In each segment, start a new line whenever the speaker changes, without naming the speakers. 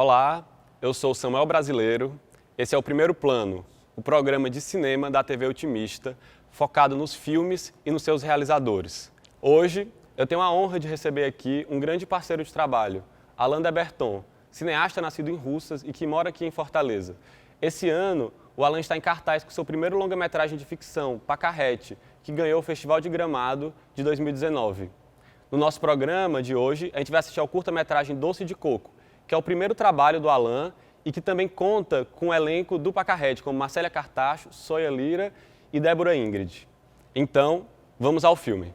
Olá, eu sou Samuel Brasileiro. Esse é o Primeiro Plano, o programa de cinema da TV Otimista, focado nos filmes e nos seus realizadores. Hoje, eu tenho a honra de receber aqui um grande parceiro de trabalho, Alain de Botton, cineasta nascido em Russas e que mora aqui em Fortaleza. Esse ano, o Alain está em cartaz com seu primeiro longa-metragem de ficção, Pacarrete, que ganhou o Festival de Gramado de 2019. No nosso programa de hoje, a gente vai assistir ao curta-metragem Doce de Coco, que é o primeiro trabalho do Alain e que também conta com o elenco do Pacarrete, como Marcélia Cartacho, Soia Lira e Débora Ingrid. Então, vamos ao filme.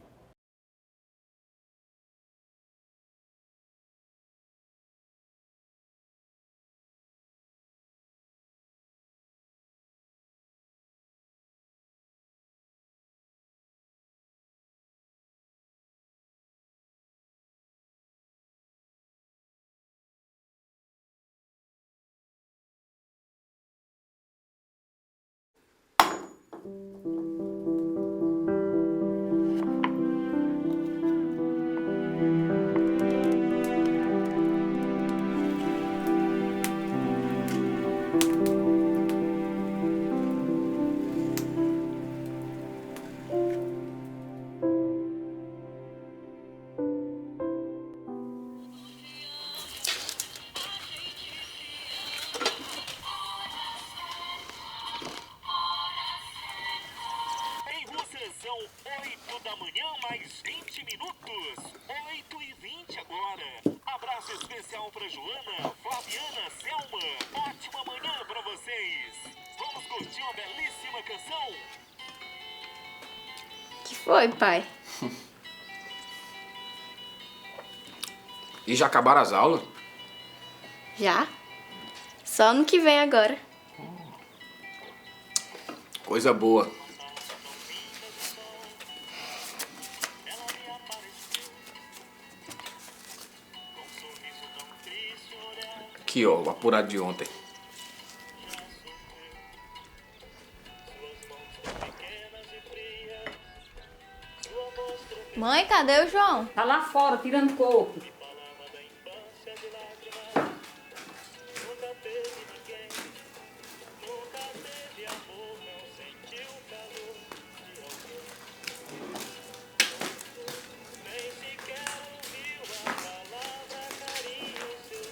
São 8 da manhã, mais 20 minutos. 8h20 agora. Abraço especial para Joana, Flaviana, Selma. Ótima manhã para vocês. Vamos curtir uma belíssima canção?
Que foi, pai?
E já acabaram as aulas?
Já? Só ano que vem agora.
Coisa boa. Aqui, ó, o apurado de ontem.
Mãe, cadê o João?
Tá lá fora, tirando coco.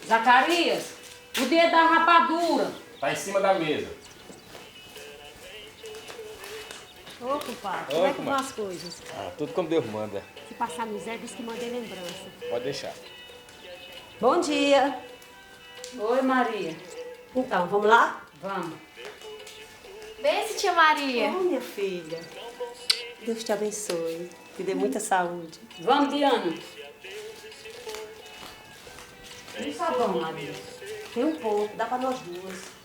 Zacarias, o dedo da rapadura.
Tá em cima da mesa.
Ô, compadre, como é que vão as coisas?
Tudo como Deus manda.
Se passar miséria, diz que mandei lembrança.
Pode deixar.
Bom dia.
Oi, Maria.
Então, vamos lá?
Vamos.
Benção, tia Maria.
Ô, minha filha. Deus te abençoe. Te dê muita saúde.
Vamos, Diana. E o sabão, Maria?
Tem um pouco, dá pra nós duas.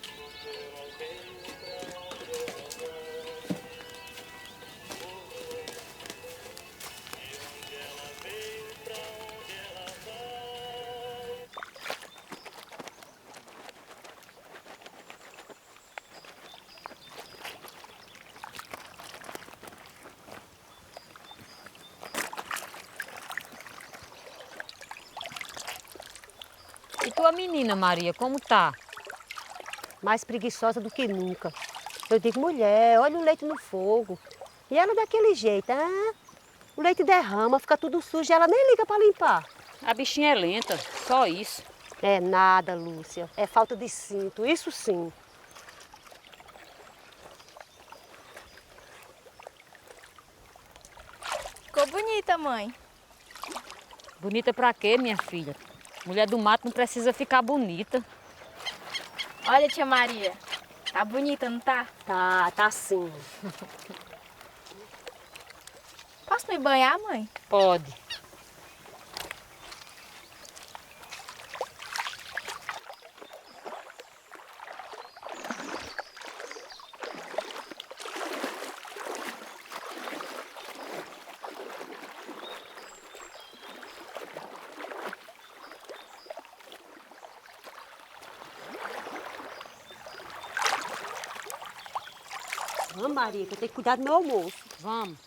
E tua menina, Maria, como tá?
Mais preguiçosa do que nunca. Eu digo, mulher, olha o leite no fogo. E ela daquele jeito, o leite derrama, fica tudo sujo e ela nem liga pra limpar.
A bichinha é lenta, só isso.
É nada, Lúcia. É falta de cinto, isso sim.
Ficou bonita, mãe.
Bonita pra quê, minha filha? Mulher do mato não precisa ficar bonita.
Olha, tia Maria. Tá bonita, não tá?
Tá sim.
Posso me banhar, mãe?
Pode.
Vamos, Maria, que eu tenho que cuidar do meu almoço.
Vamos.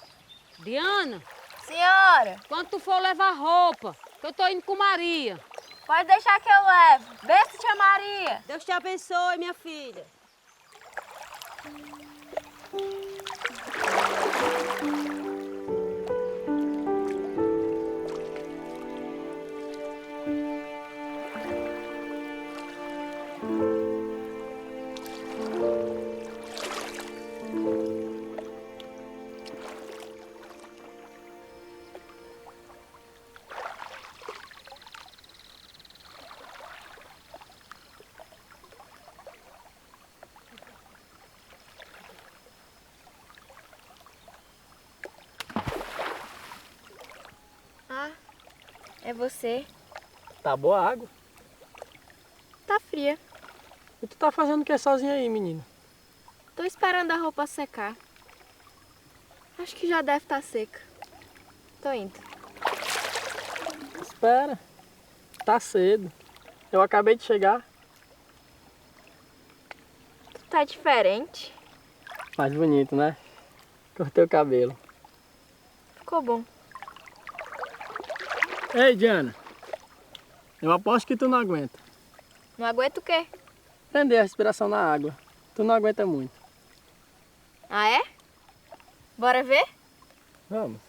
Diana,
Senhora!
quando tu for levar roupa, que eu tô indo com Maria.
Pode deixar que eu levo. Beijo, tia Maria.
Deus te abençoe, minha filha.
Ah, é você.
Tá boa a água?
Tá fria.
E tu tá fazendo o que sozinha aí, menina?
Tô esperando a roupa secar. Acho que já deve estar seca. Tô indo.
Espera. Tá cedo. Eu acabei de chegar.
Tu tá diferente.
Mais bonito, né? Cortei o cabelo.
Ficou bom.
Ei, Diana. Eu aposto que tu não aguenta.
Não aguento o quê?
Prender a respiração na água. Tu não aguenta muito.
Ah, é? Bora ver?
Vamos.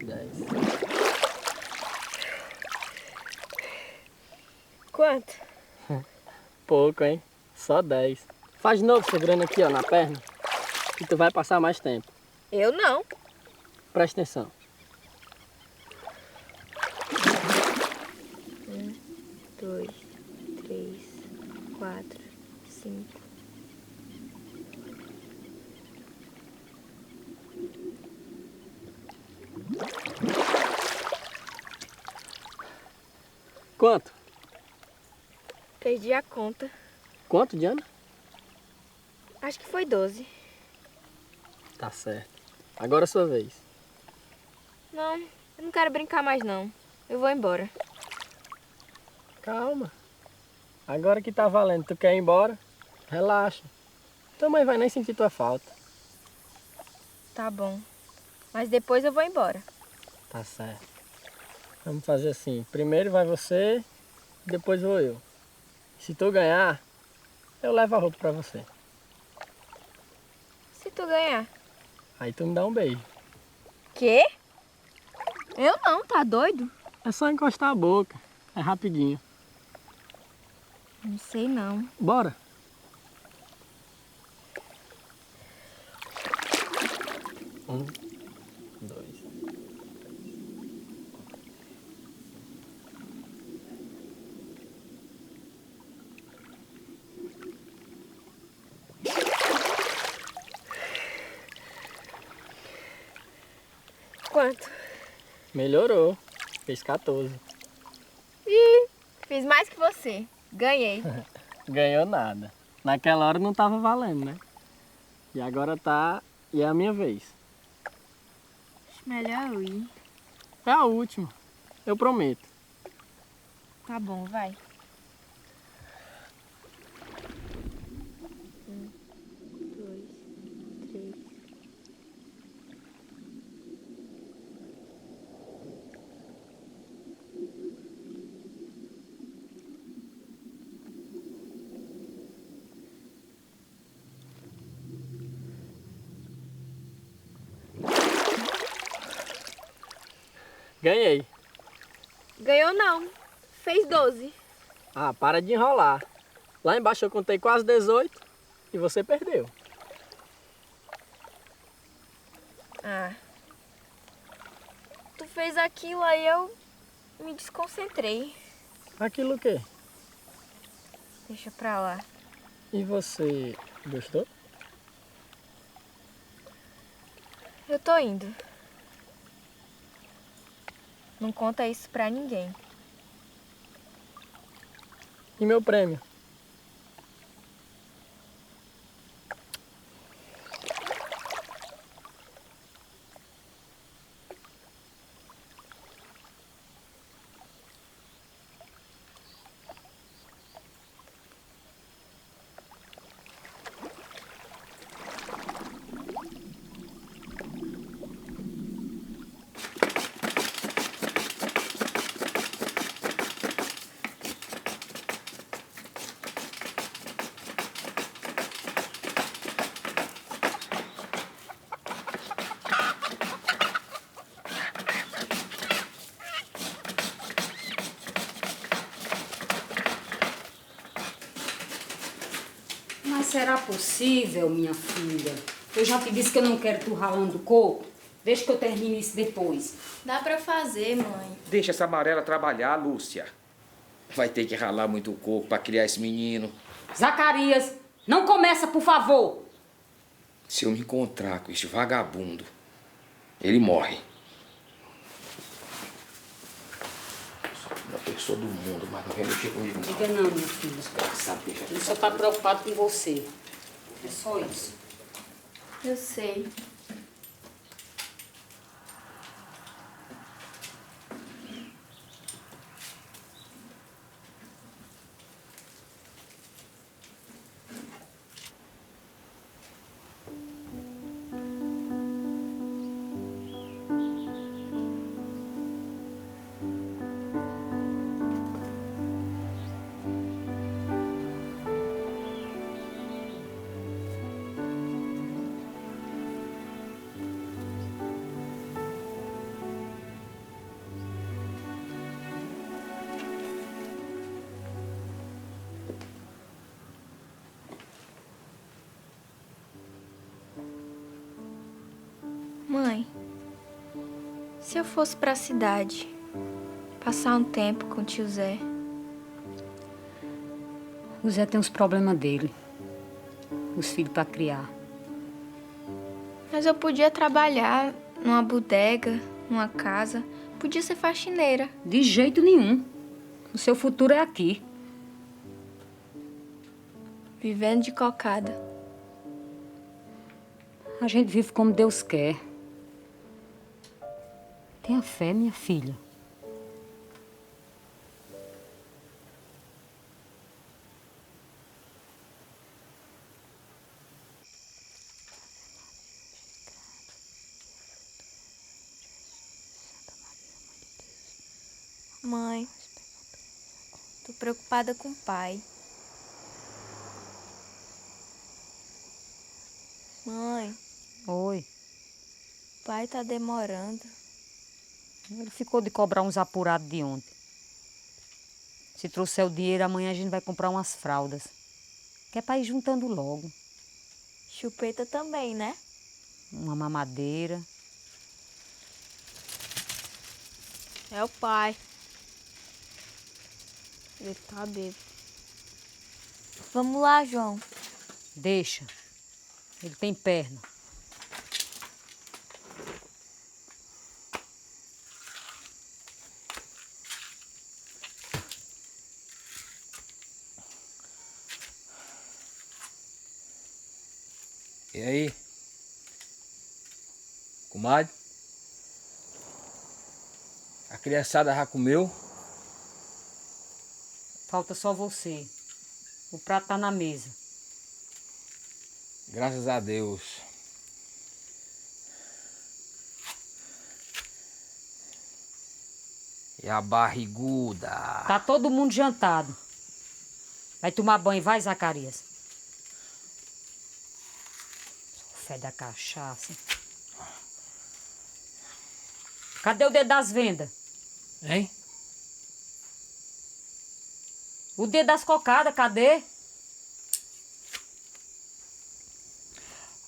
10.
Quanto?
Pouco, hein? Só 10. Faz de novo segurando aqui, ó, na perna, que tu vai passar mais tempo.
Eu não.
Presta atenção.
1, 2, 3, 4, 5.
Quanto?
Perdi a conta.
Quanto, Diana?
Acho que foi 12.
Tá certo. Agora é a sua vez.
Não, eu não quero brincar mais não. Eu vou embora.
Calma. Agora que tá valendo, tu quer ir embora? Relaxa. Tua mãe vai nem sentir tua falta.
Tá bom. Mas depois eu vou embora.
Tá certo. Vamos fazer assim. Primeiro vai você, depois vou eu. Se tu ganhar, eu levo a roupa pra você.
Se tu ganhar.
Aí tu me dá um beijo.
Quê? Eu não, tá doido?
É só encostar a boca. É rapidinho.
Não sei não.
Bora. Um, dois.
Quanto?
Melhorou. Fez 14.
Ih, fiz mais que você. Ganhei.
Ganhou nada. Naquela hora não tava valendo, né? E agora tá. E é a minha vez.
Acho melhor eu ir.
É a última. Eu prometo.
Tá bom, vai. 1, 2, 3.
Ganhei.
Ganhou não. Fez 12.
Ah, para de enrolar. Lá embaixo eu contei quase 18 e você perdeu.
Ah. Tu fez aquilo aí eu me desconcentrei.
Aquilo o quê?
Deixa pra lá.
E você gostou?
Eu tô indo. Não conta isso pra ninguém.
E meu prêmio?
será possível, minha filha? Eu já te disse que eu não quero tu ralando o coco. Deixa que eu termine isso depois.
Dá pra fazer, mãe.
Deixa essa amarela trabalhar, Lúcia. Vai ter que ralar muito o coco pra criar esse menino.
Zacarias, não começa, por favor.
Se eu me encontrar com esse vagabundo, ele morre. Sou a pessoa do mundo, mas não quer mexer comigo, não.
Diga não, minha filha.
Desgraçado, deixa.
Ele só tá preocupado com você. É só isso.
Eu sei. Mãe, se eu fosse pra cidade, passar um tempo com o tio Zé.
O Zé tem os problemas dele. Os filhos pra criar.
Mas eu podia trabalhar numa bodega, numa casa. Podia ser faxineira.
De jeito nenhum. O seu futuro é aqui.
Vivendo de cocada.
A gente vive como Deus quer. Tenha fé, minha filha.
Mãe, tô preocupada com o pai. Mãe,
Oi.
o pai tá demorando.
Ele ficou de cobrar uns apurados de ontem. Se trouxer o dinheiro, amanhã a gente vai comprar umas fraldas. Que é pra ir juntando logo.
Chupeta também, né?
Uma mamadeira.
É o pai. Ele tá bêbado. Vamos lá, João.
Deixa. Ele tem perna.
E aí? Comadre? A criançada já comeu?
Falta só você. O prato tá na mesa.
Graças a Deus. E a barriguda?
Tá todo mundo jantado. Vai tomar banho, vai, Zacarias. Fé da cachaça. Cadê o dedo das vendas?
Hein?
O dedo das cocadas, cadê?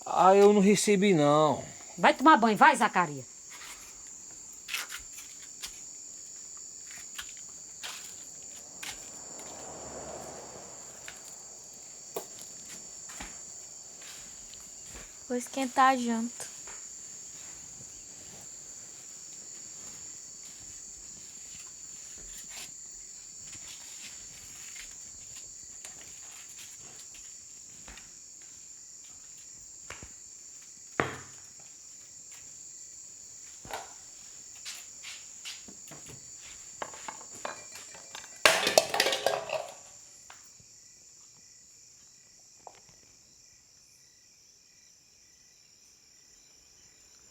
Ah, eu não recebi não.
Vai tomar banho, vai, Zacarias.
Vou esquentar a janta.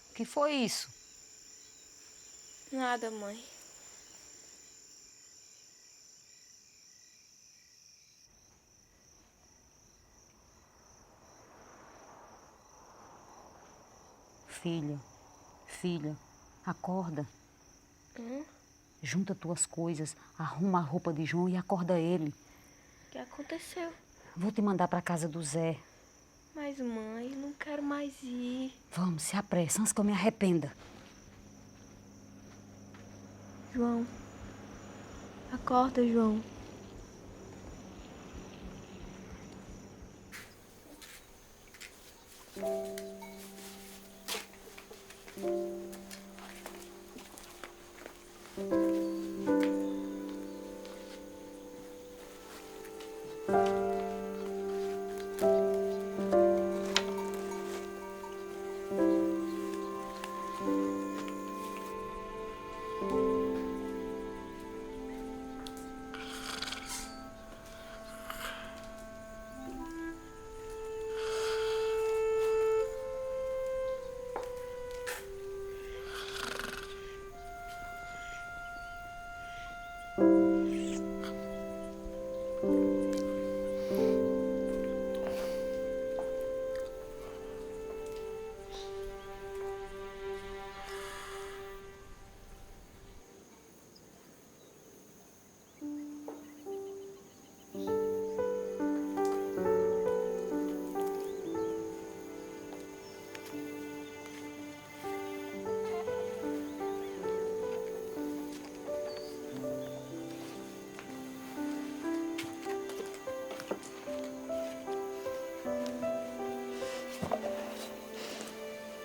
O que foi isso?
Nada, mãe.
Filha, acorda. Junta tuas coisas, arruma a roupa de João e acorda ele.
O que aconteceu?
Vou te mandar pra casa do Zé.
Mas, mãe, não quero mais ir.
Vamos, se apressa, antes que eu me arrependa.
João. Acorda, João.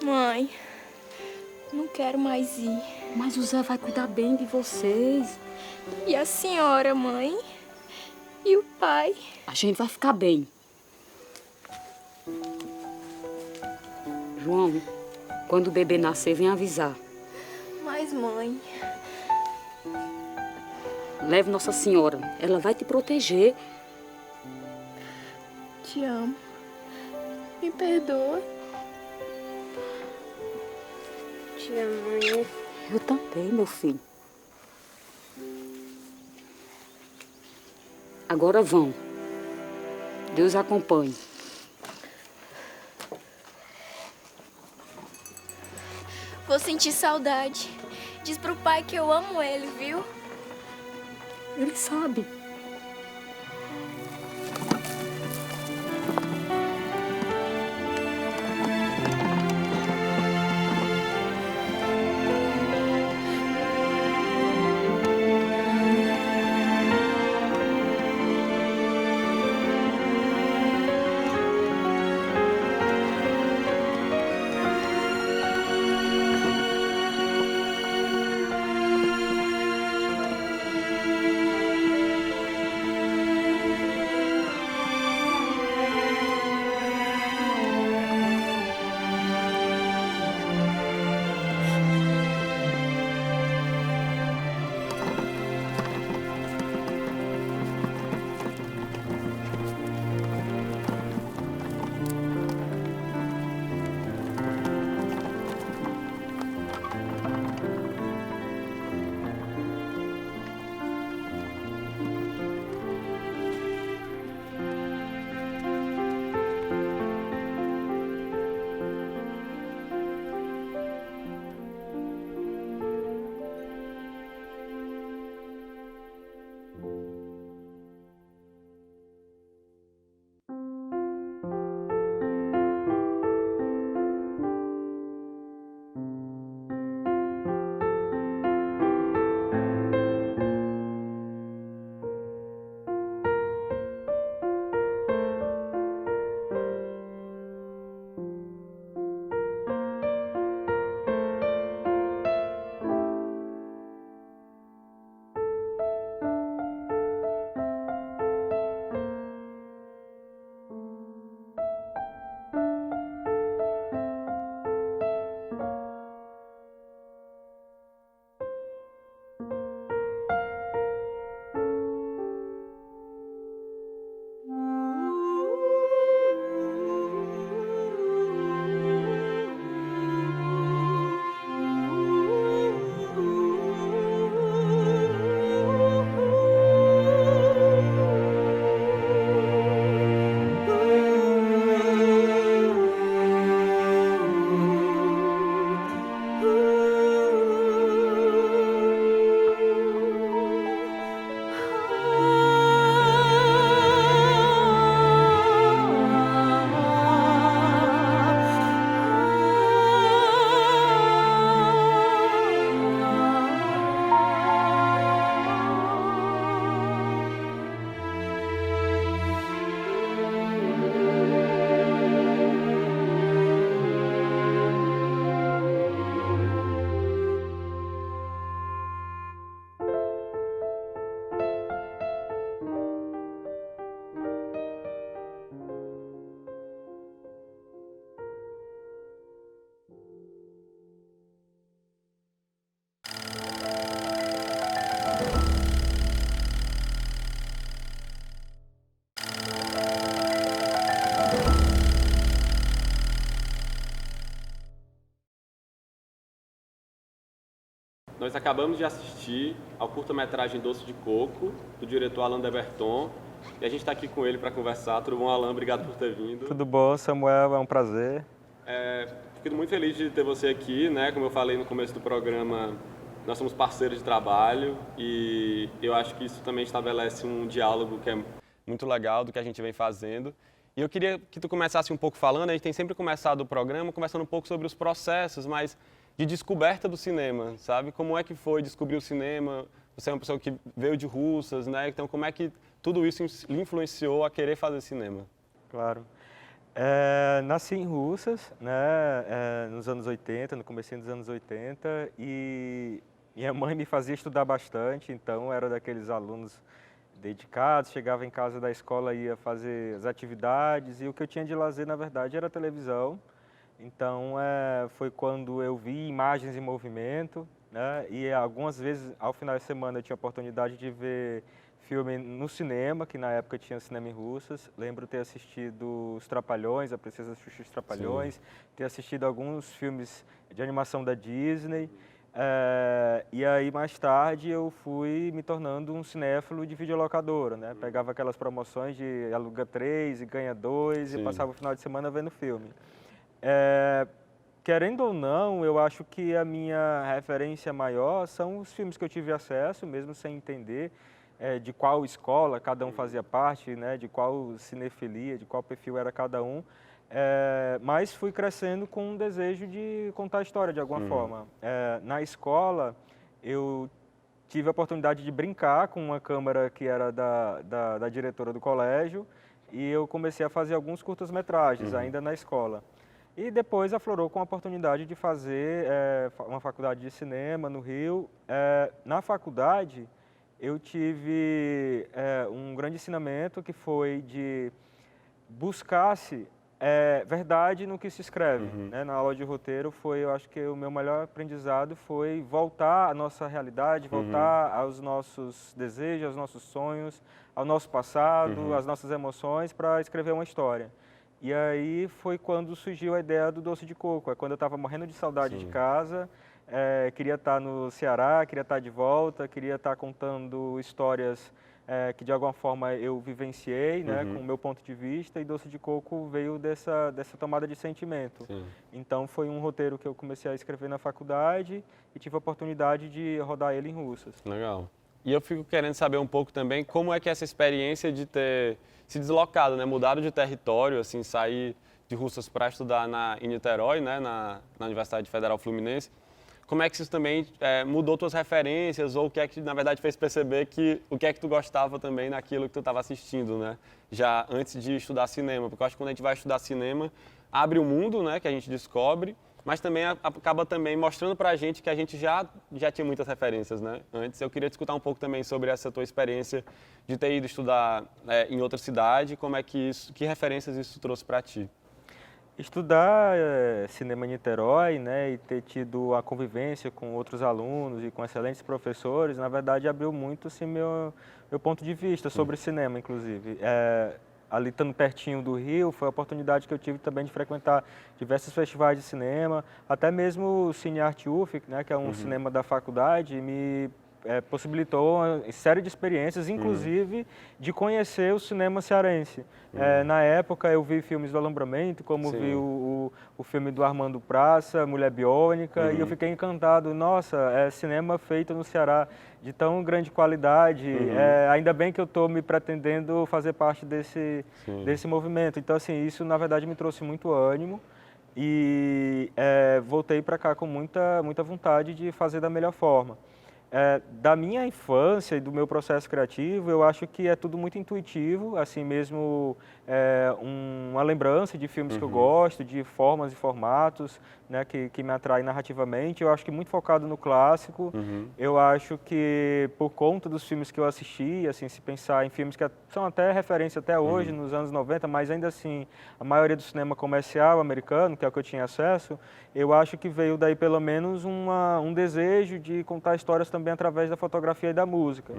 Mãe, não quero mais ir.
Mas o Zé vai cuidar bem de vocês.
E a senhora, mãe? E o pai?
A gente vai ficar bem. João, quando o bebê nascer, vem avisar.
Mas, mãe...
Leve Nossa Senhora, ela vai te proteger.
Te amo. Me perdoa. Te amo, mãe.
Eu também, meu filho. Agora vão. Deus acompanhe.
Vou sentir saudade. Diz pro pai que eu amo ele, viu?
Ele sabe.
nós acabamos de assistir ao curta-metragem Doce de Coco, do diretor Alain de Botton, e a gente está aqui com ele para conversar. Tudo bom, Alain? Obrigado por ter vindo.
Tudo bom, Samuel, é um prazer.
Fico muito feliz de ter você aqui, né? Como eu falei no começo do programa, nós somos parceiros de trabalho e eu acho que isso também estabelece um diálogo que é muito legal do que a gente vem fazendo. E eu queria que tu começasse um pouco falando, a gente tem sempre começado o programa conversando um pouco sobre os processos, mas de descoberta do cinema, sabe? Como é que foi descobrir o cinema? Você é uma pessoa que veio de Russas, né? Então como é que tudo isso lhe influenciou a querer fazer cinema?
Claro. Nasci em Russas, né? Nos anos 80, no comecinho dos anos 80, e minha mãe me fazia estudar bastante, então era daqueles alunos dedicados, chegava em casa da escola, ia fazer as atividades, e o que eu tinha de lazer, na verdade, era televisão. Então, foi quando eu vi imagens em movimento, né? E algumas vezes, ao final de semana, eu tinha a oportunidade de ver filme no cinema, que na época tinha cinema em Russas. Lembro ter assistido Os Trapalhões, A Princesa Xuxa e os Trapalhões, sim, ter assistido alguns filmes de animação da Disney. E aí, mais tarde, eu fui me tornando um cinéfilo de videolocadora, né? Pegava aquelas promoções de aluga 3 e ganha 2, sim, e passava o final de semana vendo filme. Querendo ou não, eu acho que a minha referência maior são os filmes que eu tive acesso, mesmo sem entender de qual escola cada um fazia parte, né, de qual cinefilia, de qual perfil era cada um, mas fui crescendo com um desejo de contar a história de alguma forma. Na escola, eu tive a oportunidade de brincar com uma câmera que era da diretora do colégio, e eu comecei a fazer alguns curtas-metragens ainda na escola. E depois aflorou com a oportunidade de fazer uma faculdade de cinema no Rio. Na faculdade, eu tive um grande ensinamento que foi de buscar-se verdade no que se escreve. Né? Na aula de roteiro, eu acho que o meu melhor aprendizado foi voltar à nossa realidade, voltar aos nossos desejos, aos nossos sonhos, ao nosso passado, às nossas emoções, para escrever uma história. E aí foi quando surgiu a ideia do Doce de Coco. Quando eu estava morrendo de saudade, sim, de casa, queria estar no Ceará, queria estar de volta, queria estar contando histórias que de alguma forma eu vivenciei, né, com o meu ponto de vista, e Doce de Coco veio dessa tomada de sentimento. Sim. Então foi um roteiro que eu comecei a escrever na faculdade e tive a oportunidade de rodar ele em Russas. Legal.
E eu fico querendo saber um pouco também como é que é essa experiência de ter se deslocado, né, mudado de território, assim, sair de Russas para estudar em Niterói, né, na Universidade Federal Fluminense. Como é que isso também mudou tuas referências, ou o que é que, na verdade, fez perceber que o que é que tu gostava também naquilo que tu estava assistindo, né, já antes de estudar cinema? Porque eu acho que quando a gente vai estudar cinema, abre o mundo, né, que a gente descobre, mas também acaba também mostrando pra gente que a gente já tinha muitas referências, né? Antes, eu queria te escutar um pouco também sobre essa tua experiência de ter ido estudar em outra cidade, que referências isso trouxe para ti?
Estudar cinema em Niterói, né, e ter tido a convivência com outros alunos e com excelentes professores, na verdade abriu muito assim, meu ponto de vista sobre cinema, inclusive. Ali estando pertinho do Rio, foi a oportunidade que eu tive também de frequentar diversos festivais de cinema, até mesmo o Cine Arte UF, né, que é um cinema da faculdade, me possibilitou uma série de experiências, inclusive de conhecer o cinema cearense. Na época eu vi filmes do Alambramento, como vi o filme do Armando Praça, Mulher Biônica, e eu fiquei encantado. Nossa, é cinema feito no Ceará de tão grande qualidade, ainda bem que eu estou me pretendendo fazer parte desse movimento. Então, assim, isso na verdade me trouxe muito ânimo e voltei para cá com muita vontade de fazer da melhor forma. Da minha infância e do meu processo criativo, eu acho que é tudo muito intuitivo, assim mesmo uma lembrança de filmes que eu gosto, de formas e formatos, né, que me atraem narrativamente. Eu acho que muito focado no clássico. Eu acho que por conta dos filmes que eu assisti, assim, se pensar em filmes que são até referência até hoje, nos anos 90, mas ainda assim a maioria do cinema comercial americano, que é o que eu tinha acesso, eu acho que veio daí pelo menos um desejo de contar histórias também também através da fotografia e da música.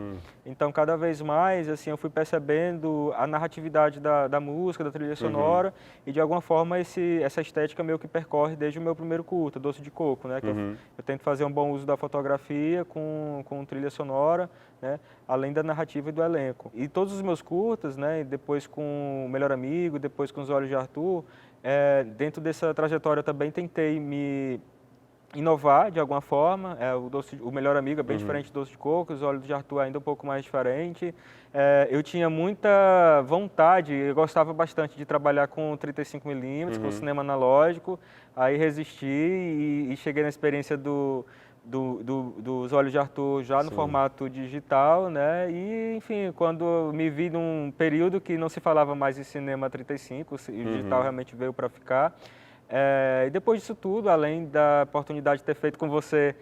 Então, cada vez mais, assim, eu fui percebendo a narratividade da música, da trilha sonora, e de alguma forma essa estética meio que percorre desde o meu primeiro curta, Doce de Coco, né? Que eu tento fazer um bom uso da fotografia com trilha sonora, né? Além da narrativa e do elenco. E todos os meus curtas, né? Depois com O Melhor Amigo, depois com Os Olhos de Arthur, dentro dessa trajetória eu também tentei me inovar de alguma forma. O Melhor Amigo é bem diferente do Doce de Coco, Os Olhos de Arthur ainda um pouco mais diferente. Eu tinha muita vontade, eu gostava bastante de trabalhar com 35mm, com cinema analógico, aí resisti e cheguei na experiência dos Olhos de Arthur já no formato digital, né? E, enfim, quando me vi num período que não se falava mais em cinema 35, o digital realmente veio para ficar. E depois disso tudo, além da oportunidade de ter feito com você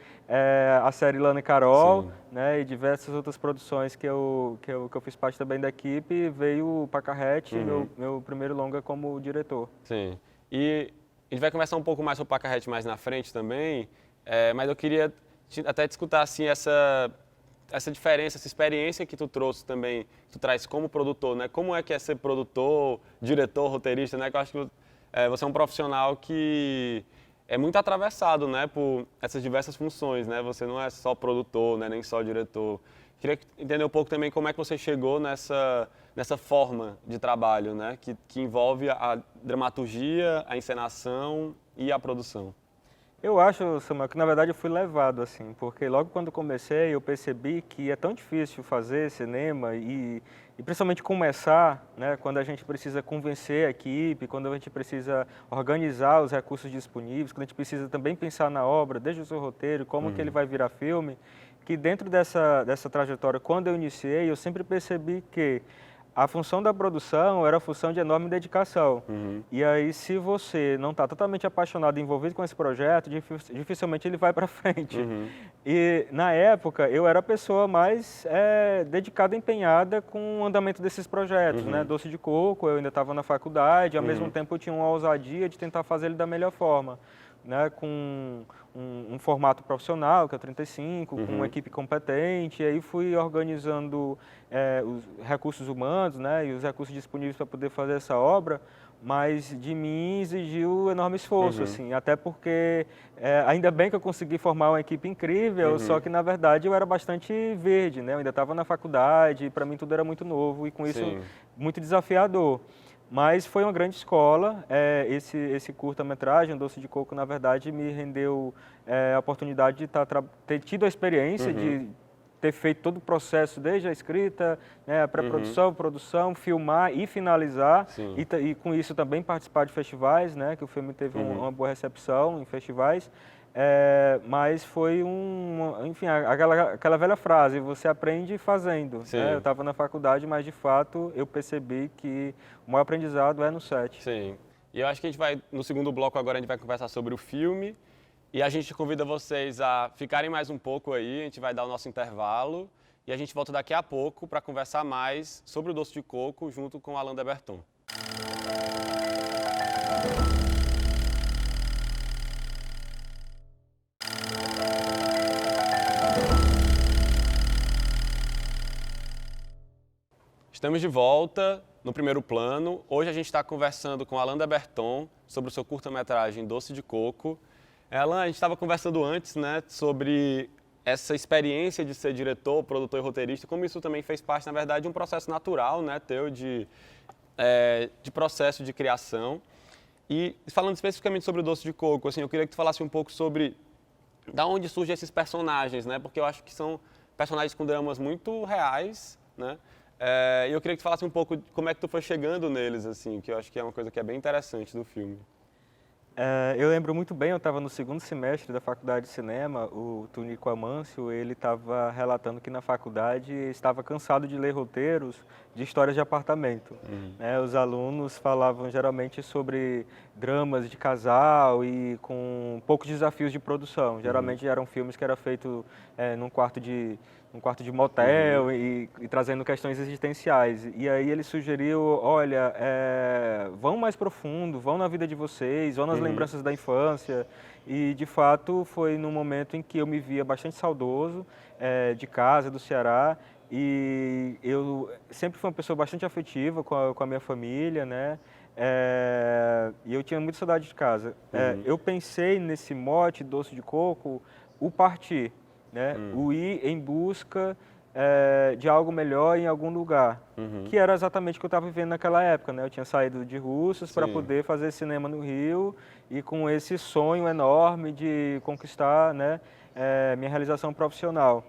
a série Lana e Carol, né, e diversas outras produções que eu fiz parte também da equipe, veio o Pacarrete, meu primeiro longa como diretor.
Sim. E a gente vai conversar um pouco mais sobre o Pacarrete mais na frente também, mas eu queria até te escutar assim, essa diferença, essa experiência que tu trouxe também, tu traz como produtor, né? Como é que é ser produtor, diretor, roteirista, né? Que eu acho que você é um profissional que é muito atravessado, né, por essas diversas funções, né? Você não é só produtor, né, nem só diretor. Queria entender um pouco também como é que você chegou nessa forma de trabalho, né, que envolve a dramaturgia, a encenação e a produção.
Eu acho, Samuel, que na verdade eu fui levado assim, porque logo quando comecei eu percebi que é tão difícil fazer cinema e principalmente começar, né, quando a gente precisa convencer a equipe, quando a gente precisa organizar os recursos disponíveis, quando a gente precisa também pensar na obra, desde o seu roteiro, como que ele vai virar filme, que dentro dessa trajetória, quando eu iniciei, eu sempre percebi que a função da produção era a função de enorme dedicação. E aí, se você não está totalmente apaixonado e envolvido com esse projeto, dificilmente ele vai para frente. E, na época, eu era a pessoa mais dedicada e empenhada com o andamento desses projetos, né? Doce de Coco, eu ainda estava na faculdade, ao mesmo tempo eu tinha uma ousadia de tentar fazer ele da melhor forma, né? Com um formato profissional, que é o 35, com uma equipe competente, e aí fui organizando os recursos humanos, né, e os recursos disponíveis para poder fazer essa obra, mas de mim exigiu enorme esforço, assim, até porque ainda bem que eu consegui formar uma equipe incrível, só que na verdade eu era bastante verde, né, eu ainda estava na faculdade, para mim tudo era muito novo e com isso muito desafiador. Mas foi uma grande escola, esse curta-metragem, Doce de Coco, na verdade, me rendeu a oportunidade de ter tido a experiência de ter feito todo o processo, desde a escrita, né, a pré-produção, produção, filmar e finalizar, e com isso também participar de festivais, né, que o filme teve uma boa recepção em festivais. Mas foi enfim, aquela velha frase, você aprende fazendo. Né? Eu estava na faculdade, mas de fato eu percebi que o maior aprendizado é no set.
Sim. E eu acho que a gente vai, no segundo bloco agora, a gente vai conversar sobre o filme. E a gente convida vocês a ficarem mais um pouco aí, a gente vai dar o nosso intervalo. E a gente volta daqui a pouco para conversar mais sobre o Doce de Coco junto com Alain de Botton. Estamos de volta no primeiro plano. Hoje a gente está conversando com Alain de Botton sobre o seu curta-metragem Doce de Coco. Alain, a gente estava conversando antes, né, sobre essa experiência de ser diretor, produtor e roteirista, como isso também fez parte, na verdade, de um processo natural, né, teu de processo de criação. E falando especificamente sobre o Doce de Coco, assim, eu queria que tu falasse um pouco sobre da onde surgem esses personagens, né, porque eu acho que são personagens com dramas muito reais, né. E eu queria que tu falasse um pouco de como é que tu foi chegando neles, assim, que eu acho que é uma coisa que é bem interessante do filme.
Eu lembro muito bem, eu estava no segundo semestre da faculdade de cinema, o Tunico Amâncio, ele estava relatando que na faculdade estava cansado de ler roteiros de histórias de apartamento. Os alunos falavam geralmente sobre dramas de casal e com poucos desafios de produção. Geralmente eram filmes que eram feitos num quarto de um quarto de motel e trazendo questões existenciais. E aí ele sugeriu, olha, vão mais profundo, vão na vida de vocês, vão nas lembranças da infância. E, de fato, foi num momento em que eu me via bastante saudoso de casa, do Ceará. E eu sempre fui uma pessoa bastante afetiva com a minha família, né? E eu tinha muita saudade de casa. Eu pensei nesse mote Doce de Coco, o partir, né? O ir em busca de algo melhor em algum lugar, que era exatamente o que eu estava vivendo naquela época, né? Eu tinha saído de Russas para poder fazer cinema no Rio e com esse sonho enorme de conquistar, né, minha realização profissional.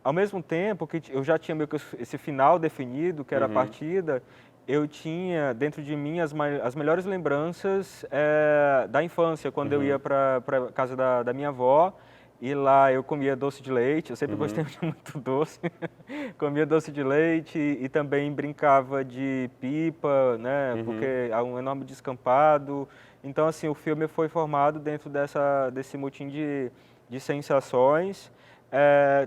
Ao mesmo tempo que eu já tinha meio que esse final definido, que era a partida, eu tinha dentro de mim as melhores lembranças da infância, quando eu ia para a casa da minha avó, e lá eu comia doce de leite, eu sempre gostei muito doce, comia doce de leite e também brincava de pipa, né, porque há um enorme descampado. Então, assim, o filme foi formado dentro desse motim de sensações.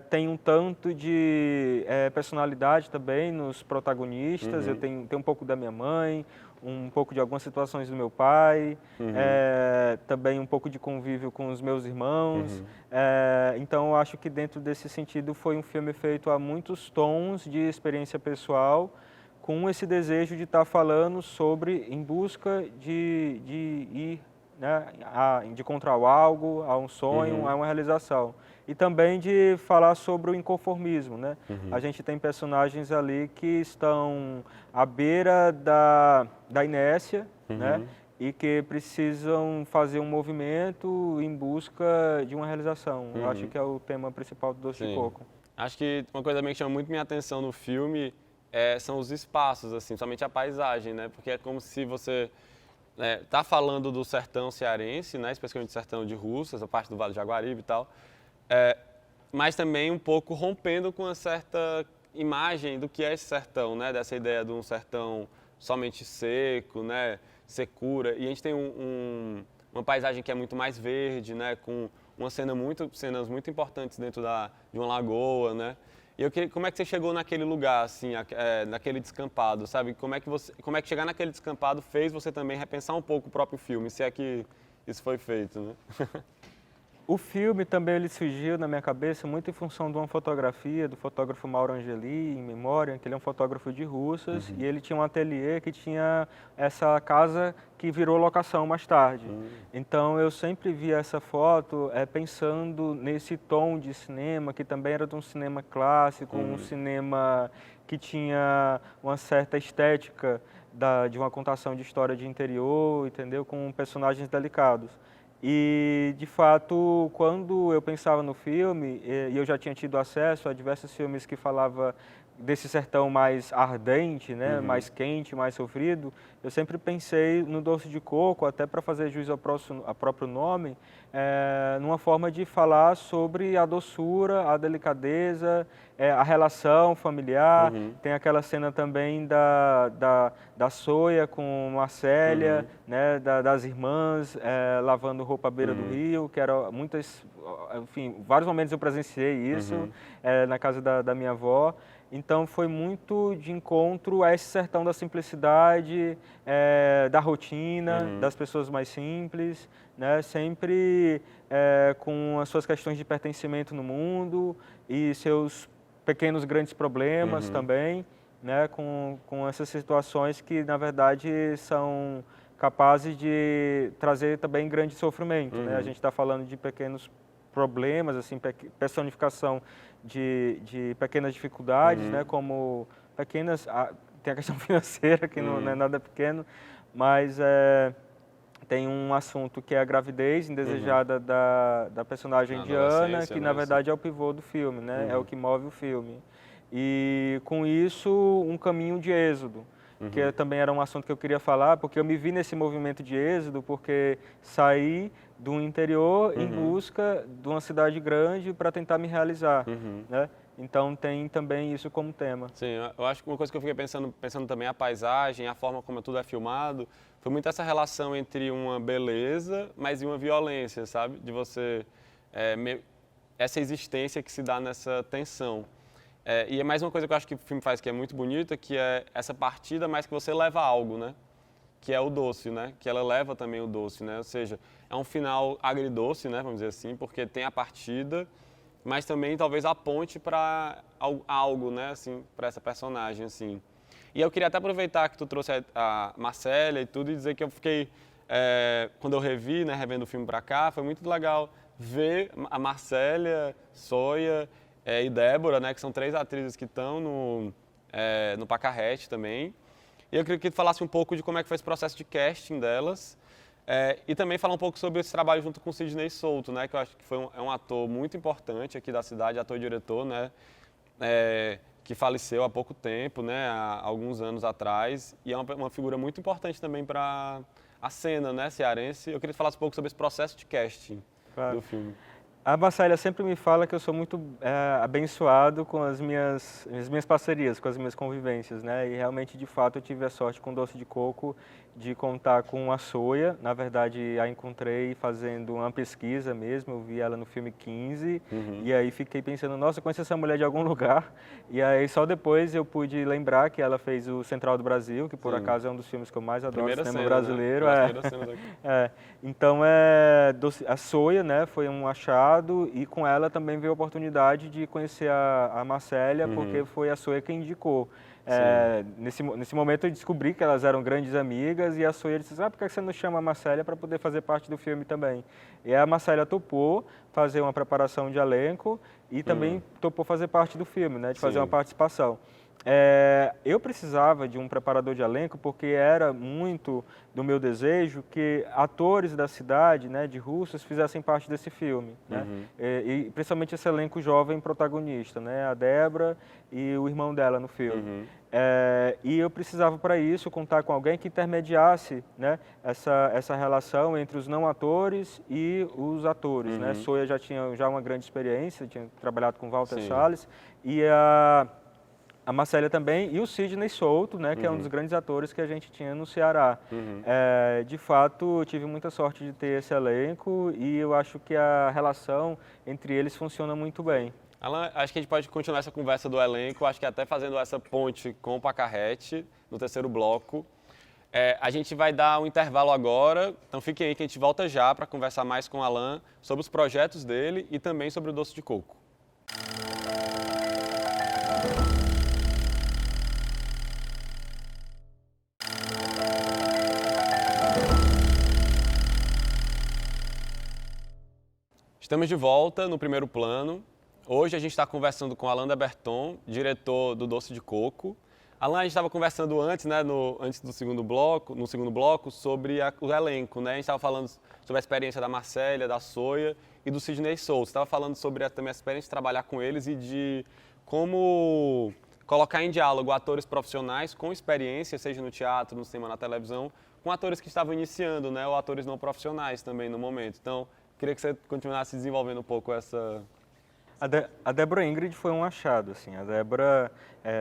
Tem um tanto de personalidade também nos protagonistas. Eu tenho um pouco da minha mãe, um pouco de algumas situações do meu pai, também um pouco de convívio com os meus irmãos. Então, eu acho que dentro desse sentido foi um filme feito a muitos tons de experiência pessoal, com esse desejo de estar falando sobre em busca de ir, né, de encontrar algo, a um sonho, a uma realização. E também de falar sobre o inconformismo, né? A gente tem personagens ali que estão à beira da inércia, né? E que precisam fazer um movimento em busca de uma realização. Eu acho que é o tema principal do Doce de Coco.
Acho que uma coisa também que chama muito minha atenção no filme são os espaços, assim, somente a paisagem, né? Porque é como se você tá falando do sertão cearense, né? Especialmente o sertão de Russas, a parte do Vale do Jaguaribe e tal. Mas também um pouco rompendo com uma certa imagem do que é esse sertão, né? Dessa ideia de um sertão somente seco, né? Secura. E a gente tem uma paisagem que é muito mais verde, né? Com cenas muito importantes dentro de uma lagoa, né? E eu queria, como é que você chegou naquele lugar, assim, naquele descampado, sabe? Como é que chegar naquele descampado fez você também repensar um pouco o próprio filme, se é que isso foi feito, né?
O filme também ele surgiu na minha cabeça muito em função de uma fotografia do fotógrafo Mauro Angeli, em memória, que ele é um fotógrafo de Russas, e ele tinha um ateliê que tinha essa casa que virou locação mais tarde. Então eu sempre via essa foto pensando nesse tom de cinema, que também era de um cinema clássico, um cinema que tinha uma certa estética de uma contação de história de interior, entendeu? Com personagens delicados. E, de fato, quando eu pensava no filme, e eu já tinha tido acesso a diversos filmes que falavam desse sertão mais ardente, né, mais quente, mais sofrido, eu sempre pensei no Doce de Coco, até para fazer jus ao próprio nome, numa forma de falar sobre a doçura, a delicadeza, a relação familiar. Tem aquela cena também da Soia com Marcélia, né, das irmãs lavando roupa à beira do rio, que eram muitas, enfim, vários momentos eu presenciei isso na casa da minha avó. Então foi muito de encontro a esse sertão da simplicidade, da rotina, das pessoas mais simples, né? Sempre com as suas questões de pertencimento no mundo e seus pequenos grandes problemas também, né? Com essas situações que na verdade são capazes de trazer também grande sofrimento, né? A gente está falando de pequenos problemas, assim, personificação de pequenas dificuldades, né, como pequenas, tem a questão financeira que não é nada pequeno, mas tem um assunto que é a gravidez indesejada da personagem Diana, que na verdade é o pivô do filme, né, é o que move o filme. E com isso um caminho de êxodo, que também era um assunto que eu queria falar, porque eu me vi nesse movimento de êxodo, porque saí do interior em busca de uma cidade grande para tentar me realizar, né? Então tem também isso como tema.
Sim, eu acho que uma coisa que eu fiquei pensando também a paisagem, a forma como tudo é filmado, foi muito essa relação entre uma beleza, mas e uma violência, sabe? De você essa existência que se dá nessa tensão. E é mais uma coisa que eu acho que o filme faz que é muito bonita, que é essa partida, mas que você leva algo, né? Que é o doce, né? Que ela leva também o doce, né? Ou seja, é um final agridoce, né? Vamos dizer assim, porque tem a partida, mas também talvez a ponte para algo, né? Assim, para essa personagem, assim. E eu queria até aproveitar que tu trouxe a Marcélia e tudo e dizer que eu fiquei, quando eu revi, né? Revendo o filme para cá, foi muito legal ver a Marcélia, Soia e Débora, né? Que são 3 atrizes que estão no Pacarrete também. E eu queria que tu falasse um pouco de como é que foi esse processo de casting delas e também falar um pouco sobre esse trabalho junto com o Sidney Souto, né, que eu acho que é um ator muito importante aqui da cidade, ator e diretor, né, que faleceu há pouco tempo, né, há alguns anos atrás, e é uma figura muito importante também para a cena, né, cearense. Eu queria que tu falasse um pouco sobre esse processo de casting do filme.
A Marcélia sempre me fala que eu sou muito abençoado com as minhas parcerias, com as minhas convivências, né? E realmente, de fato, eu tive a sorte com Doce de Coco de contar com a Soia. Na verdade, a encontrei fazendo uma pesquisa mesmo, eu vi ela no filme 15, e aí fiquei pensando, nossa, eu conheci essa mulher de algum lugar. E aí só depois eu pude lembrar que ela fez o Central do Brasil, que por acaso é um dos filmes que eu mais adoro,
Primeira
cinema
cena,
brasileiro.
Né?
Então, a Soia, né, foi um achado, e com ela também veio a oportunidade de conhecer a Marcélia, porque foi a Soia quem indicou. Nesse momento eu descobri que elas eram grandes amigas e a Soia disse, por que você não chama a Marcélia para poder fazer parte do filme também? E a Marcélia topou fazer uma preparação de elenco e também topou fazer parte do filme, né, de fazer uma participação. Eu precisava de um preparador de elenco porque era muito do meu desejo que atores da cidade, né, de Russas, fizessem parte desse filme, né? E principalmente esse elenco jovem protagonista, né, a Débora e o irmão dela no filme. E eu precisava para isso contar com alguém que intermediasse, né, essa relação entre os não atores e os atores, né? Soia já tinha uma grande experiência, tinha trabalhado com Walter Salles, e a Marcélia também, e o Sidney Souto, né, que é um dos grandes atores que a gente tinha no Ceará. De fato, eu tive muita sorte de ter esse elenco e eu acho que a relação entre eles funciona muito bem.
Alan, acho que a gente pode continuar essa conversa do elenco, acho que até fazendo essa ponte com o Pacarrete, no terceiro bloco. A gente vai dar um intervalo agora, então fiquem aí que a gente volta já para conversar mais com o Alan sobre os projetos dele e também sobre o Doce de Coco. Estamos de volta no primeiro plano. Hoje a gente está conversando com Alan Deberton, diretor do Doce de Coco. Alan, a gente estava conversando antes, né, antes do segundo bloco, sobre o elenco, né? A gente estava falando sobre a experiência da Marcélia, da Soia e do Sidney Souto. Você estava falando sobre também a experiência de trabalhar com eles e de como colocar em diálogo atores profissionais com experiência, seja no teatro, no cinema, na televisão, com atores que estavam iniciando, né, ou atores não profissionais também no momento. Então, queria que você continuasse desenvolvendo um pouco essa...
A Débora Ingrid foi um achado, assim. A Débora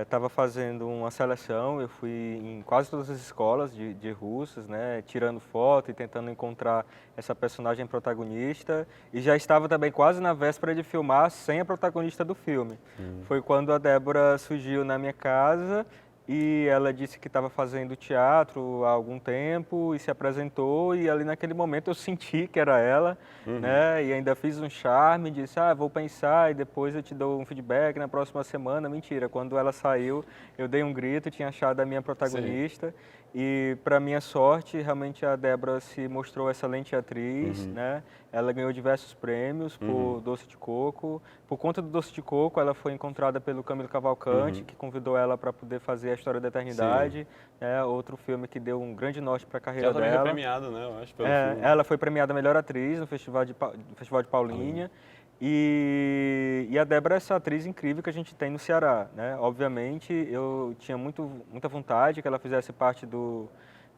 estava fazendo uma seleção, eu fui em quase todas as escolas de Russas, né, tirando foto e tentando encontrar essa personagem protagonista, e já estava também quase na véspera de filmar sem a protagonista do filme. Foi quando a Débora surgiu na minha casa e ela disse que estava fazendo teatro há algum tempo e se apresentou, e ali naquele momento eu senti que era ela, né? E ainda fiz um charme, disse, vou pensar e depois eu te dou um feedback na próxima semana. Mentira, quando ela saiu eu dei um grito, tinha achado a minha protagonista. E para minha sorte, realmente a Débora se mostrou excelente atriz, né? Ela ganhou diversos prêmios por Doce de Coco. Por conta do Doce de Coco, ela foi encontrada pelo Camilo Cavalcante, que convidou ela para poder fazer A História da Eternidade, né? Outro filme que deu um grande norte para a carreira dela.
Ela também foi premiada, né? Eu acho, pelo filme.
Ela foi premiada Melhor Atriz no Festival de Paulínia. E a Débora é essa atriz incrível que a gente tem no Ceará, né? Obviamente, eu tinha muita vontade que ela fizesse parte do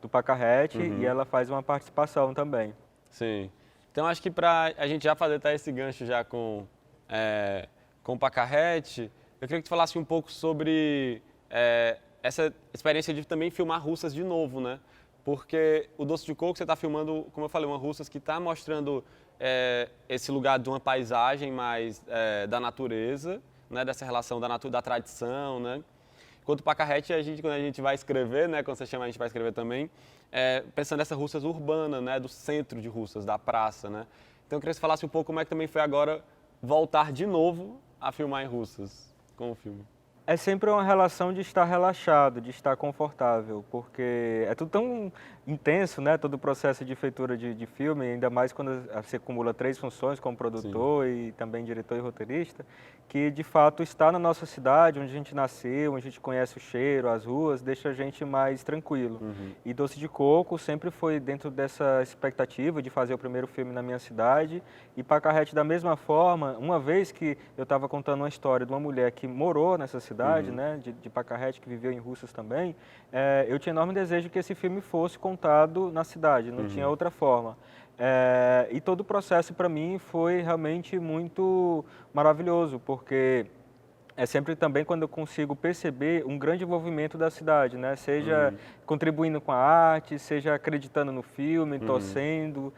Pacarrete, e ela faz uma participação também.
Sim. Então, acho que para a gente já fazer esse gancho já com o Pacarrete, eu queria que tu falasse um pouco sobre essa experiência de também filmar Russas de novo, né? porque o Doce de Coco você está filmando, como eu falei, uma Russas que está mostrando esse lugar de uma paisagem mais da natureza, né, dessa relação da tradição, né? Enquanto Pacarrete, quando a gente vai escrever, né, quando você chama a gente vai escrever também, pensando nessa Russas urbana, né, do centro de Russas, da praça, né? Então eu queria que você falasse um pouco como é que também foi agora voltar de novo a filmar em Russas com o filme.
É sempre uma relação de estar relaxado, de estar confortável, porque é tudo tão intenso, né? Todo o processo de feitura de filme, ainda mais quando você acumula 3 funções como produtor e também diretor e roteirista, que de fato estar na nossa cidade, onde a gente nasceu, onde a gente conhece o cheiro, as ruas, deixa a gente mais tranquilo. E Doce de Coco sempre foi dentro dessa expectativa de fazer o primeiro filme na minha cidade, e Pacarrete da mesma forma, uma vez que eu estava contando uma história de uma mulher que morou nessa cidade, né, de Pacarrete, que viveu em Russas também, eu tinha enorme desejo que esse filme fosse contado na cidade, não tinha outra forma. E todo o processo para mim foi realmente muito maravilhoso, porque é sempre também quando eu consigo perceber um grande envolvimento da cidade, né? Seja contribuindo com a arte, seja acreditando no filme, torcendo.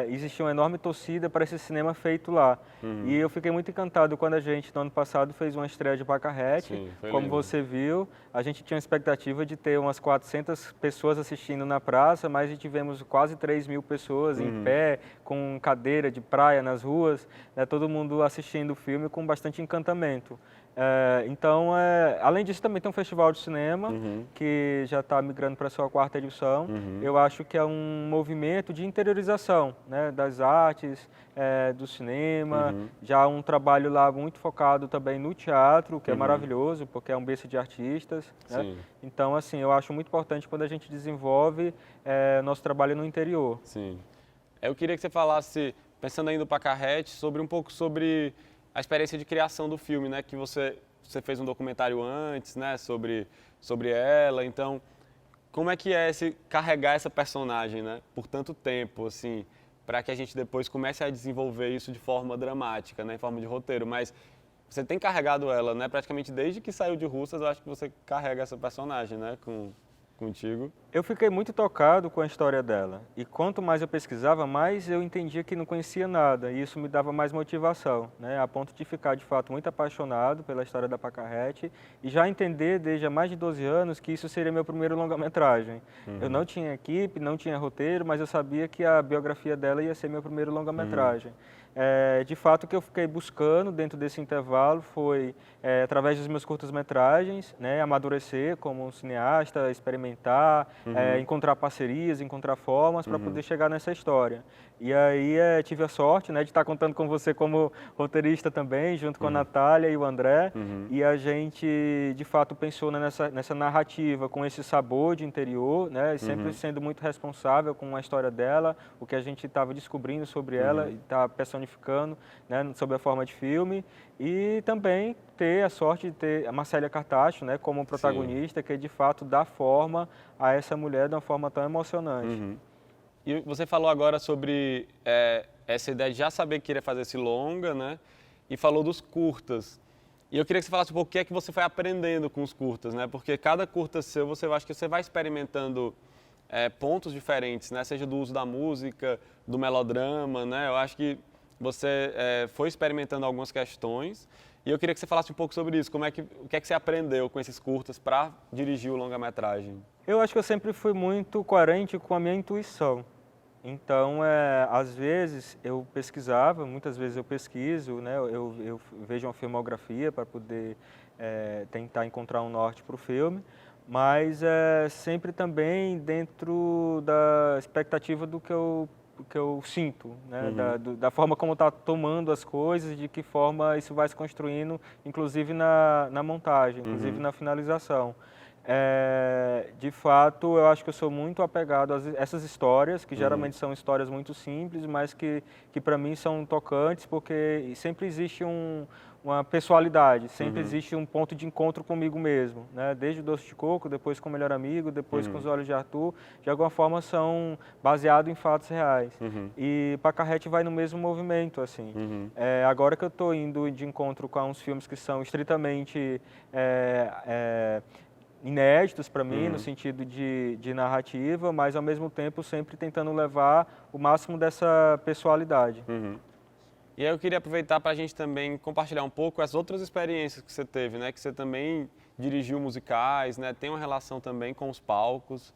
Existia uma enorme torcida para esse cinema feito lá. E eu fiquei muito encantado quando a gente, no ano passado, fez uma estreia de Pacarrete. Como você viu, a gente tinha a expectativa de ter umas 400 pessoas assistindo na praça, mas tivemos quase 3.000 pessoas em pé, com cadeira de praia nas ruas, né? Todo mundo assistindo o filme com bastante encantamento. Então, além disso, também tem um festival de cinema, que já está migrando para a sua 4ª edição. Eu acho que é um movimento de interiorização, né, das artes, do cinema, já um trabalho lá muito focado também no teatro, que é maravilhoso, porque é um berço de artistas. Né? Então, assim, eu acho muito importante quando a gente desenvolve nosso trabalho no interior.
Sim. Eu queria que você falasse, pensando ainda no Pacarrete, um pouco sobre a experiência de criação do filme, né? Que você fez um documentário antes, né? Sobre ela. Então, como é que é carregar essa personagem, né? Por tanto tempo, assim, para que a gente depois comece a desenvolver isso de forma dramática, né? Em forma de roteiro. Mas você tem carregado ela, né? Praticamente desde que saiu de Russas, eu acho que você carrega essa personagem, né? Contigo.
Eu fiquei muito tocado com a história dela. E quanto mais eu pesquisava, mais eu entendia que não conhecia nada. E isso me dava mais motivação, né? A ponto de ficar, de fato, muito apaixonado pela história da Pacarrete e já entender, desde há mais de 12 anos, que isso seria meu primeiro longa-metragem. Eu não tinha equipe, não tinha roteiro, mas eu sabia que a biografia dela ia ser meu primeiro longa-metragem. De fato, o que eu fiquei buscando dentro desse intervalo foi, através dos meus curtas-metragens, né, amadurecer como um cineasta, experimentar, encontrar parcerias, encontrar formas para poder chegar nessa história. E aí tive a sorte, né, de estar contando com você como roteirista também, junto com a Natália e o André, e a gente, de fato, pensou nessa narrativa com esse sabor de interior, né, sempre sendo muito responsável com a história dela, o que a gente estava descobrindo sobre ela e está personificando, né, sob a forma de filme, e também ter a sorte de ter a Marcélia Cartacho, né, como protagonista, que de fato dá forma a essa mulher de uma forma tão emocionante.
E você falou agora sobre essa ideia de já saber que queria fazer esse longa, né, e falou dos curtas. E eu queria que você falasse um pouco o que é que você foi aprendendo com os curtas, né, porque cada curta seu, eu acho que você vai experimentando pontos diferentes, né, seja do uso da música, do melodrama, né, eu acho que você foi experimentando algumas questões e eu queria que você falasse um pouco sobre isso, o que é que você aprendeu com esses curtas para dirigir o longa-metragem?
Eu acho que eu sempre fui muito coerente com a minha intuição. Então, às vezes eu pesquisava, muitas vezes eu pesquiso, né, eu vejo uma filmografia para poder tentar encontrar um norte para o filme, mas sempre também dentro da expectativa do que eu sinto, né? Da forma como está tomando as coisas, de que forma isso vai se construindo, inclusive na montagem, inclusive na finalização. De fato, eu acho que eu sou muito apegado a essas histórias, que geralmente são histórias muito simples, mas que para mim são tocantes, porque sempre existe uma pessoalidade, sempre existe um ponto de encontro comigo mesmo, né? Desde o Doce de Coco, depois com o Melhor Amigo, depois com Os Olhos de Arthur, de alguma forma são baseados em fatos reais. E Pacarrete vai no mesmo movimento, assim. Agora que eu estou indo de encontro com uns filmes que são estritamente
inéditos para mim, no sentido de narrativa, mas ao mesmo tempo sempre tentando levar o máximo dessa pessoalidade.
E aí eu queria aproveitar para a gente também compartilhar um pouco as outras experiências que você teve, né? Que você também dirigiu musicais, né? Tem uma relação também com os palcos.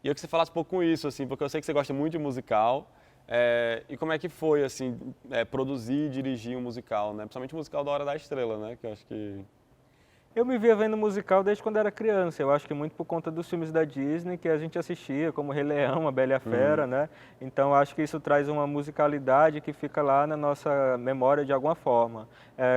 E eu que você falasse um pouco com isso, assim, porque eu sei que você gosta muito de musical. E como é que foi, assim, produzir e dirigir um musical, né? Principalmente o musical da Hora da Estrela, né? Que eu acho que...
Eu me via vendo musical desde quando era criança. Eu acho que muito por conta dos filmes da Disney que a gente assistia, como Rei Leão, A Bela e a Fera, né? Então acho que isso traz uma musicalidade que fica lá na nossa memória de alguma forma.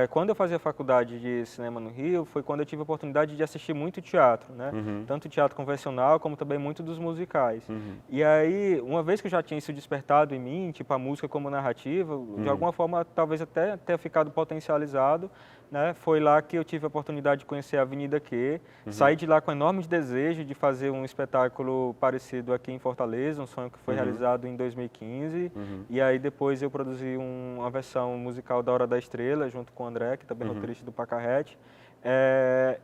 Quando eu fazia faculdade de cinema no Rio, foi quando eu tive a oportunidade de assistir muito teatro, né? Tanto teatro convencional como também muito dos musicais. E aí, uma vez que eu já tinha isso despertado em mim, tipo a música como narrativa, de alguma forma talvez até ter ficado potencializado, né? Foi lá que eu tive a oportunidade de conhecer a Avenida Q, saí de lá com enorme desejo de fazer um espetáculo parecido aqui em Fortaleza, um sonho que foi realizado em 2015, e aí depois eu produzi uma versão musical da Hora da Estrela, junto com o André, que também é roteirista do Pacarrete,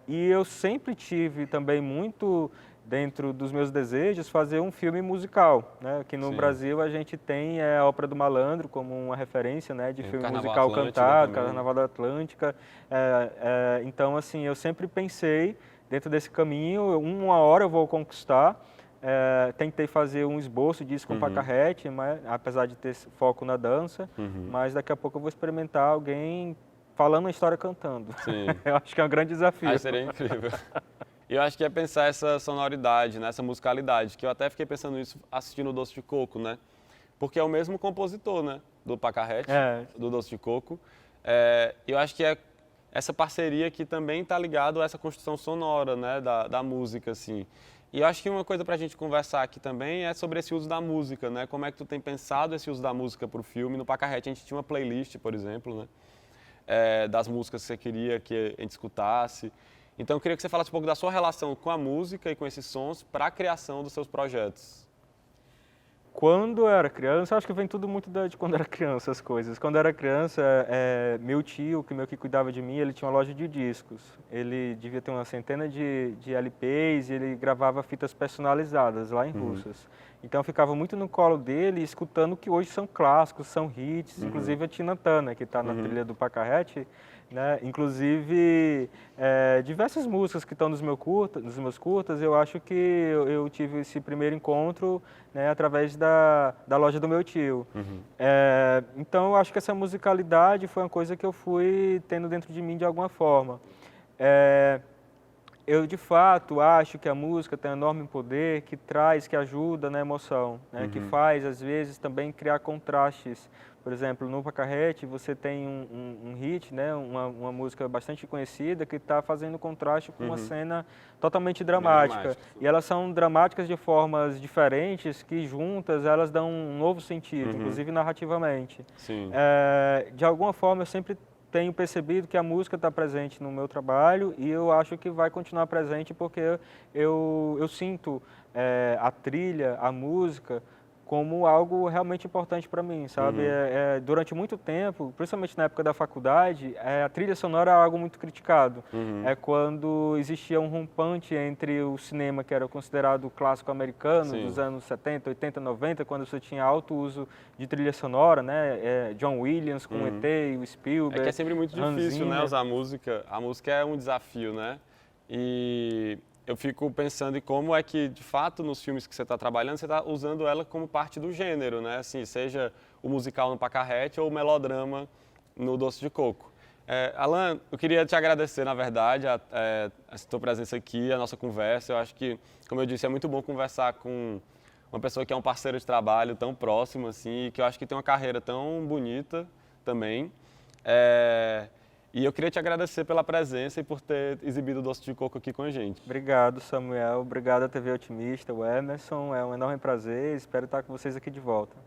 e eu sempre tive também muito dentro dos meus desejos fazer um filme musical, né? Aqui no Brasil a gente tem a Ópera do Malandro como uma referência, né, de filme musical cantado, Carnaval da Atlântica. Então, assim, eu sempre pensei dentro desse caminho, uma hora eu vou conquistar. Tentei fazer um esboço disso com o Pacarrete, mas, apesar de ter foco na dança, mas daqui a pouco eu vou experimentar alguém falando a história cantando. Eu acho que é um grande desafio.
Aí seria incrível. E eu acho que é pensar essa sonoridade, né, essa musicalidade, que eu até fiquei pensando nisso assistindo o Doce de Coco, né? Porque é o mesmo compositor, né, do Pacarrete, do Doce de Coco. Eu acho que essa parceria que também está ligada a essa construção sonora, né, da música, assim. E eu acho que uma coisa para a gente conversar aqui também é sobre esse uso da música, né? Como é que tu tem pensado esse uso da música para o filme? No Pacarrete a gente tinha uma playlist, por exemplo, né, das músicas que você queria que a gente escutasse. Então eu queria que você falasse um pouco da sua relação com a música e com esses sons para a criação dos seus projetos.
Quando eu era criança, acho que vem tudo muito de quando eu era criança, as coisas. Quando eu era criança, meu tio, que meio que cuidava de mim, ele tinha uma loja de discos. Ele devia ter uma centena de LPs e ele gravava fitas personalizadas lá em Russas. Então eu ficava muito no colo dele, escutando o que hoje são clássicos, são hits, inclusive a Tina Turner, que está na trilha do Pacarrete, né? Inclusive diversas músicas que estão nos meus curtas, eu acho que eu tive esse primeiro encontro, né, através da loja do meu tio. Então eu acho que essa musicalidade foi uma coisa que eu fui tendo dentro de mim de alguma forma. Eu, de fato, acho que a música tem um enorme poder que traz, que ajuda na emoção, né? Que faz, às vezes, também criar contrastes. Por exemplo, no Pacarrete você tem um hit, né? Uma música bastante conhecida que está fazendo contraste com uma cena totalmente dramática. E elas são dramáticas de formas diferentes que, juntas, elas dão um novo sentido, inclusive narrativamente. De alguma forma, eu sempre tenho percebido que a música está presente no meu trabalho e eu acho que vai continuar presente porque eu sinto a trilha, a música, como algo realmente importante para mim, sabe? Durante muito tempo, principalmente na época da faculdade, a trilha sonora é algo muito criticado. É quando existia um rompante entre o cinema, que era considerado clássico americano, dos anos 70, 80, 90, quando você tinha alto uso de trilha sonora, né? John Williams com E.T., o Spielberg.
É que é sempre muito difícil,
Zimmer,
né, usar música. A música é um desafio, né? E eu fico pensando em como é que, de fato, nos filmes que você está trabalhando, você está usando ela como parte do gênero, né? Assim, seja o musical no Pacarrete ou o melodrama no Doce de Coco. Alan, eu queria te agradecer, na verdade, a tua presença aqui, a nossa conversa. Eu acho que, como eu disse, é muito bom conversar com uma pessoa que é um parceiro de trabalho tão próximo, assim, e que eu acho que tem uma carreira tão bonita também. E eu queria te agradecer pela presença e por ter exibido o Doce de Coco aqui com a gente.
Obrigado, Samuel. Obrigado à TV Otimista, o Emerson. É um enorme prazer. Espero estar com vocês aqui de volta.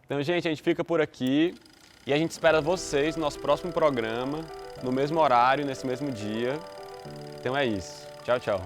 Então, gente, a gente fica por aqui e a gente espera vocês no nosso próximo programa, no mesmo horário, nesse mesmo dia. Então é isso. Tchau, tchau.